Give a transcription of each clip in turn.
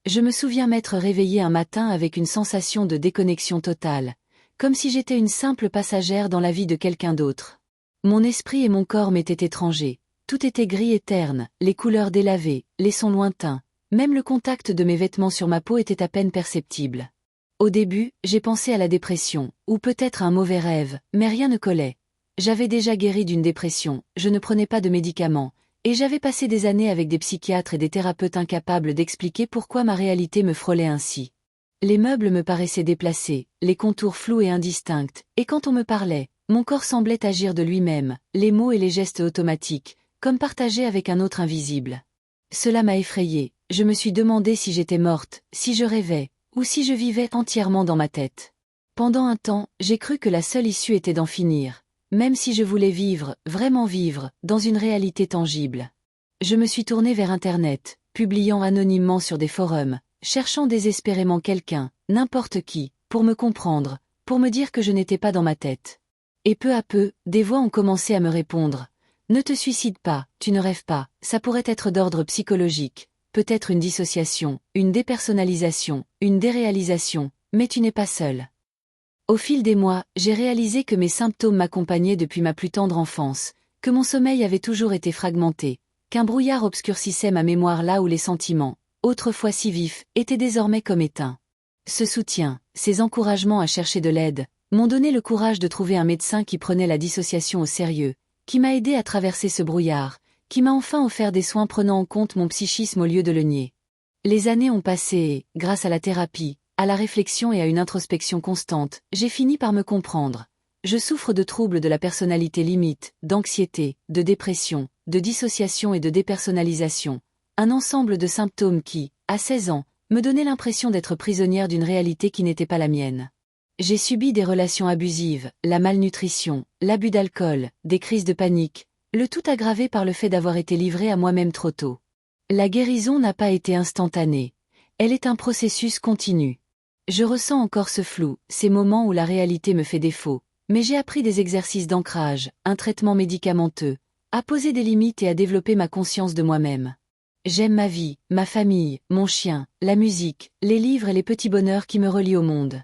Je me souviens m'être réveillée un matin avec une sensation de déconnexion totale, comme si j'étais une simple passagère dans la vie de quelqu'un d'autre. Mon esprit et mon corps m'étaient étrangers, tout était gris et terne, les couleurs délavées, les sons lointains, même le contact de mes vêtements sur ma peau était à peine perceptible. Au début, j'ai pensé à la dépression, ou peut-être à un mauvais rêve, mais rien ne collait. J'avais déjà guéri d'une dépression, je ne prenais pas de médicaments, et j'avais passé des années avec des psychiatres et des thérapeutes incapables d'expliquer pourquoi ma réalité me frôlait ainsi. Les meubles me paraissaient déplacés, les contours flous et indistincts, et quand on me parlait, mon corps semblait agir de lui-même, les mots et les gestes automatiques, comme partagés avec un autre invisible. Cela m'a effrayée, je me suis demandé si j'étais morte, si je rêvais, ou si je vivais entièrement dans ma tête. Pendant un temps, j'ai cru que la seule issue était d'en finir, même si je voulais vivre, vraiment vivre, dans une réalité tangible. Je me suis tournée vers Internet, publiant anonymement sur des forums, cherchant désespérément quelqu'un, n'importe qui, pour me comprendre, pour me dire que je n'étais pas dans ma tête. Et peu à peu, des voix ont commencé à me répondre. Ne te suicide pas, tu ne rêves pas, ça pourrait être d'ordre psychologique, peut-être une dissociation, une dépersonnalisation, une déréalisation, mais tu n'es pas seul. Au fil des mois, j'ai réalisé que mes symptômes m'accompagnaient depuis ma plus tendre enfance, que mon sommeil avait toujours été fragmenté, qu'un brouillard obscurcissait ma mémoire là où les sentiments, autrefois si vifs, étaient désormais comme éteints. Ce soutien, ces encouragements à chercher de l'aide, m'ont donné le courage de trouver un médecin qui prenait la dissociation au sérieux, qui m'a aidé à traverser ce brouillard, qui m'a enfin offert des soins prenant en compte mon psychisme au lieu de le nier. Les années ont passé et, grâce à la thérapie, à la réflexion et à une introspection constante, j'ai fini par me comprendre. Je souffre de troubles de la personnalité limite, d'anxiété, de dépression, de dissociation et de dépersonnalisation, un ensemble de symptômes qui, à 16 ans, me donnaient l'impression d'être prisonnière d'une réalité qui n'était pas la mienne. J'ai subi des relations abusives, la malnutrition, l'abus d'alcool, des crises de panique, le tout aggravé par le fait d'avoir été livrée à moi-même trop tôt. La guérison n'a pas été instantanée. Elle est un processus continu. Je ressens encore ce flou, ces moments où la réalité me fait défaut, mais j'ai appris des exercices d'ancrage, un traitement médicamenteux, à poser des limites et à développer ma conscience de moi-même. J'aime ma vie, ma famille, mon chien, la musique, les livres et les petits bonheurs qui me relient au monde.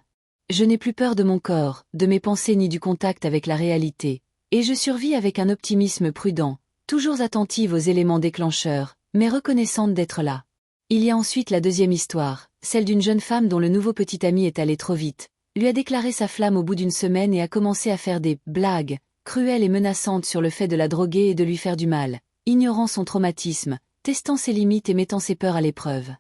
Je n'ai plus peur de mon corps, de mes pensées ni du contact avec la réalité, et je survis avec un optimisme prudent, toujours attentive aux éléments déclencheurs, mais reconnaissante d'être là. Il y a ensuite la deuxième histoire, celle d'une jeune femme dont le nouveau petit ami est allé trop vite, lui a déclaré sa flamme au bout d'une semaine et a commencé à faire des blagues, cruelles et menaçantes sur le fait de la droguer et de lui faire du mal, ignorant son traumatisme, testant ses limites et mettant ses peurs à l'épreuve.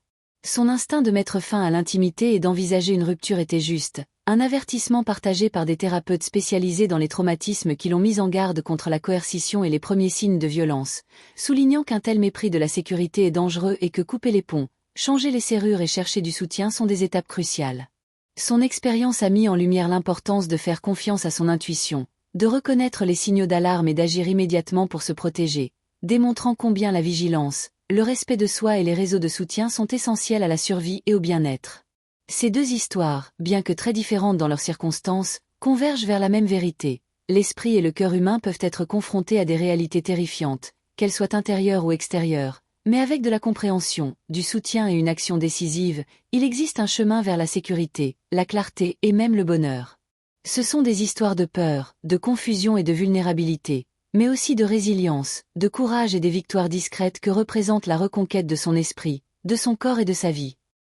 Son instinct de mettre fin à l'intimité et d'envisager une rupture était juste, un avertissement partagé par des thérapeutes spécialisés dans les traumatismes qui l'ont mise en garde contre la coercition et les premiers signes de violence, soulignant qu'un tel mépris de la sécurité est dangereux et que couper les ponts, changer les serrures et chercher du soutien sont des étapes cruciales. Son expérience a mis en lumière l'importance de faire confiance à son intuition, de reconnaître les signaux d'alarme et d'agir immédiatement pour se protéger, démontrant combien la vigilance, le respect de soi et les réseaux de soutien sont essentiels à la survie et au bien-être. Ces deux histoires, bien que très différentes dans leurs circonstances, convergent vers la même vérité. L'esprit et le cœur humain peuvent être confrontés à des réalités terrifiantes, qu'elles soient intérieures ou extérieures, mais avec de la compréhension, du soutien et une action décisive, il existe un chemin vers la sécurité, la clarté et même le bonheur. Ce sont des histoires de peur, de confusion et de vulnérabilité, mais aussi de résilience, de courage et des victoires discrètes que représente la reconquête de son esprit, de son corps et de sa vie.